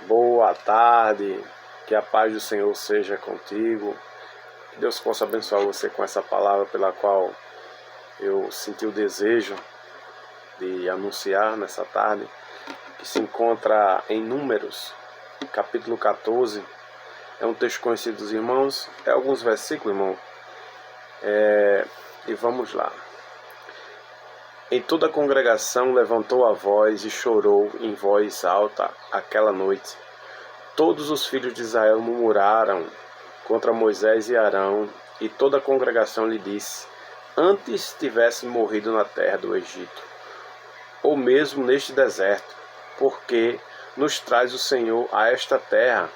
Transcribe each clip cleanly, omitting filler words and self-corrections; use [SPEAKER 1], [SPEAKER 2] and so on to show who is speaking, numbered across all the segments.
[SPEAKER 1] Boa tarde, que a paz do Senhor seja contigo, que Deus possa abençoar você com essa palavra pela qual eu senti o desejo de anunciar nessa tarde, que se encontra em Números, capítulo 14, é um texto conhecido dos irmãos, é alguns versículos, irmão, e vamos lá. Em toda a congregação levantou a voz e chorou em voz alta aquela noite. Todos os filhos de Israel murmuraram contra Moisés e Arão, e toda a congregação lhe disse: antes tivesse morrido na terra do Egito, ou mesmo neste deserto, porque nos traz o Senhor a esta terra,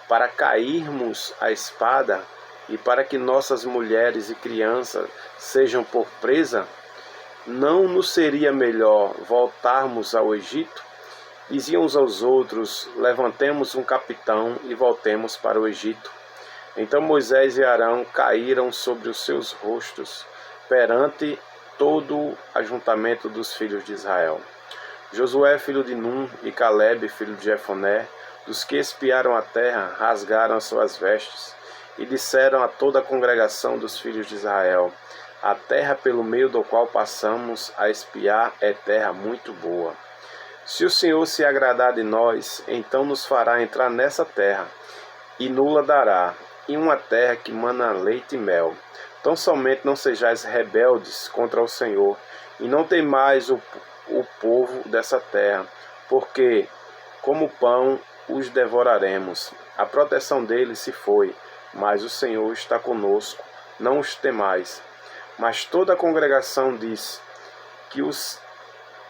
[SPEAKER 1] para cairmos à espada, e para que nossas mulheres e crianças sejam por presa? Não nos seria melhor voltarmos ao Egito? Diziam uns aos outros: levantemos um capitão e voltemos para o Egito. Então Moisés e Arão caíram sobre os seus rostos perante todo o ajuntamento dos filhos de Israel. Josué, filho de Num, e Calebe, filho de Jefoné, dos que espiaram a terra, rasgaram as suas vestes e disseram a toda a congregação dos filhos de Israel: a terra pelo meio do qual passamos a espiar é terra muito boa. Se o Senhor se agradar de nós, então nos fará entrar nessa terra, e nula dará, em uma terra que mana leite e mel. Tão somente não sejais rebeldes contra o Senhor, e não temais o povo dessa terra, porque, como pão, os devoraremos. A proteção deles se foi, mas o Senhor está conosco, não os temais. Mas toda a congregação disse que os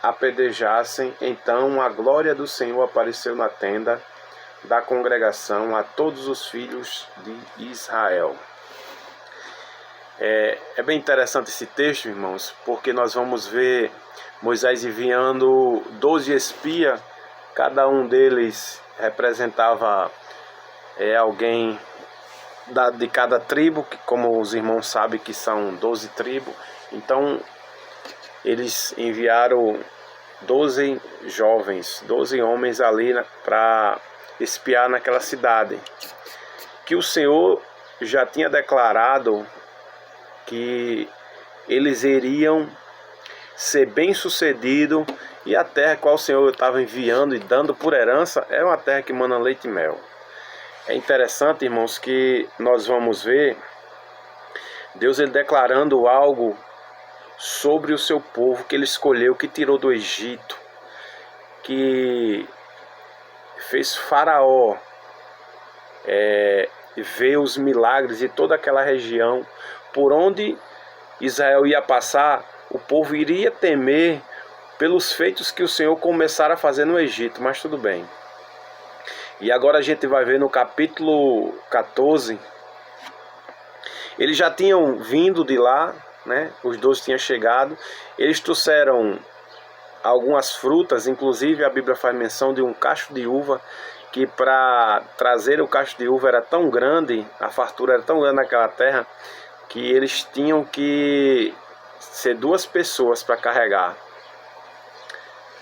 [SPEAKER 1] apedrejassem. Então a glória do Senhor apareceu na tenda da congregação a todos os filhos de Israel. É bem interessante esse texto, irmãos, porque nós vamos ver Moisés enviando 12 espias, cada um deles representava alguém de cada tribo, que, como os irmãos sabem que são 12 tribos. Então eles enviaram 12 jovens, 12 homens ali para espiar naquela cidade, que o Senhor já tinha declarado que eles iriam ser bem-sucedidos, e a terra qual o Senhor estava enviando e dando por herança é uma terra que mana leite e mel. É interessante, irmãos, que nós vamos ver Deus ele declarando algo sobre o seu povo que ele escolheu, que tirou do Egito, que fez Faraó ver os milagres de toda aquela região. Por onde Israel ia passar, o povo iria temer pelos feitos que o Senhor começara a fazer no Egito, mas tudo bem. E agora a gente vai ver no capítulo 14, eles já tinham vindo de lá, né? Os 12 tinham chegado, eles trouxeram algumas frutas, inclusive a Bíblia faz menção de um cacho de uva, que para trazer o cacho de uva era tão grande, a fartura era tão grande naquela terra, que eles tinham que ser 2 pessoas para carregar.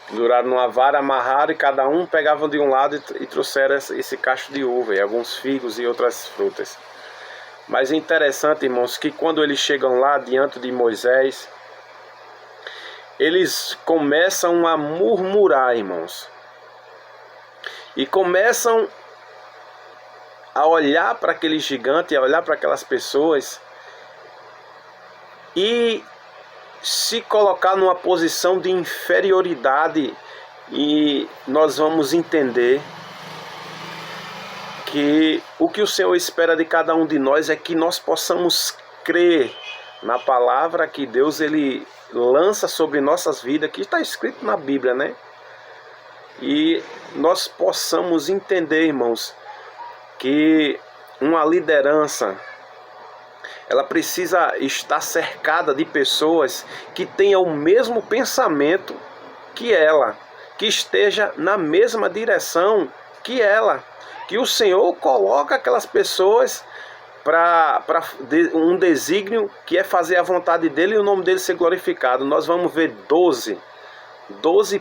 [SPEAKER 1] Duraram numa vara, amarraram, e cada um pegava de um lado e trouxeram esse cacho de uva, e alguns figos e outras frutas. Mas é interessante, irmãos, que quando eles chegam lá diante de Moisés, eles começam a murmurar, irmãos. E começam a olhar para aquele gigante, a olhar para aquelas pessoas, e se colocar numa posição de inferioridade. E nós vamos entender que o que o Senhor espera de cada um de nós é que nós possamos crer na palavra que Deus ele lança sobre nossas vidas, que está escrito na Bíblia, né? E nós possamos entender, irmãos, que uma liderança, ela precisa estar cercada de pessoas que tenham o mesmo pensamento que ela, que esteja na mesma direção que ela, que o Senhor coloca aquelas pessoas para um desígnio que é fazer a vontade dele e o nome dele ser glorificado. Nós vamos ver 12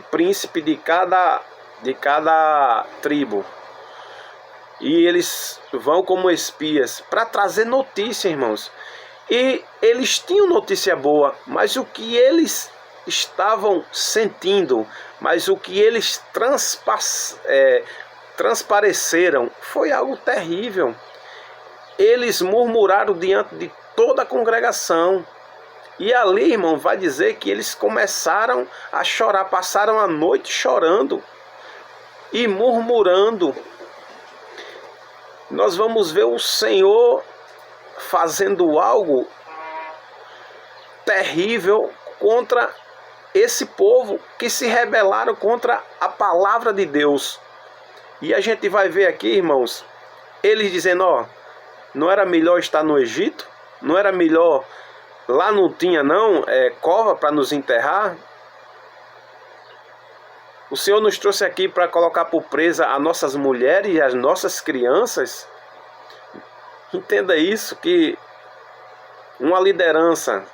[SPEAKER 1] príncipes de cada tribo. e eles vão como espias para trazer notícia, irmãos. E eles tinham notícia boa, mas o que eles estavam sentindo, mas o que eles transpareceram foi algo terrível. Eles murmuraram diante de toda a congregação. E ali, irmão, vai dizer que eles começaram a chorar, passaram a noite chorando e murmurando. Nós vamos ver o Senhor fazendo algo terrível contra esse povo que se rebelaram contra a palavra de Deus. E a gente vai ver aqui, irmãos, eles dizendo, ó, não era melhor estar no Egito? Não era melhor, lá não tinha não, cova para nos enterrar? O Senhor nos trouxe aqui para colocar por presa as nossas mulheres e as nossas crianças. Entenda isso, que uma liderança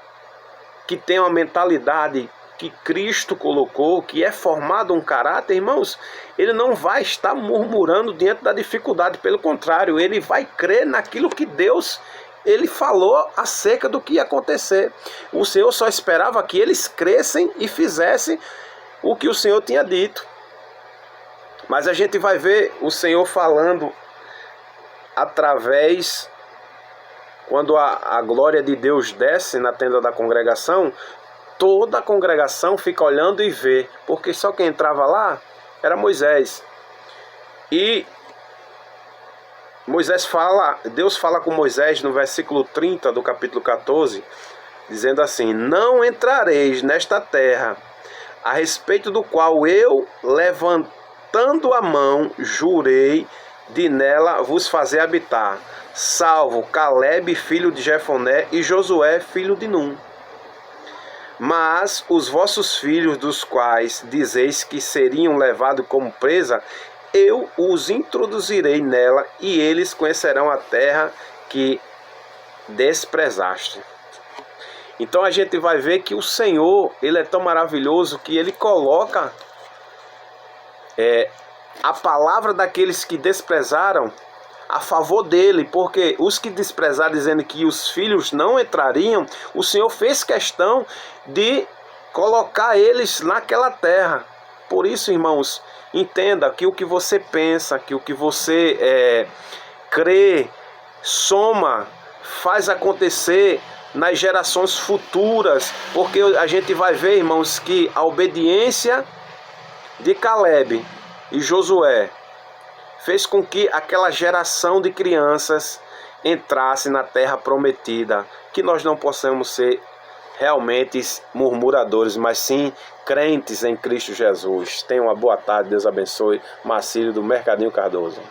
[SPEAKER 1] que tem uma mentalidade que Cristo colocou, que é formado um caráter, irmãos, ele não vai estar murmurando diante da dificuldade, pelo contrário, ele vai crer naquilo que Deus, ele falou acerca do que ia acontecer. O Senhor só esperava que eles crescem e fizessem o que o Senhor tinha dito. Mas a gente vai ver o Senhor falando através, quando a glória de Deus desce na tenda da congregação, toda a congregação fica olhando e vê, porque só quem entrava lá era Moisés. E Deus fala com Moisés no versículo 30 do capítulo 14, dizendo assim: não entrareis nesta terra, a respeito do qual eu, levantando a mão, jurei de nela vos fazer habitar, salvo Calebe, filho de Jefoné, e Josué, filho de Num. Mas os vossos filhos, dos quais dizeis que seriam levados como presa, eu os introduzirei nela, e eles conhecerão a terra que desprezaste. Então a gente vai ver que o Senhor, ele é tão maravilhoso que ele coloca a palavra daqueles que desprezaram a favor dele, porque os que desprezaram, dizendo que os filhos não entrariam, o Senhor fez questão de colocar eles naquela terra. Por isso, irmãos, entenda que o que você pensa, que o que você crê, soma, faz acontecer nas gerações futuras, porque a gente vai ver, irmãos, que a obediência de Calebe e Josué fez com que aquela geração de crianças entrasse na terra prometida. Que nós não possamos ser realmente murmuradores, mas sim crentes em Cristo Jesus. Tenha uma boa tarde, Deus abençoe. Marcílio do Mercadinho Cardoso.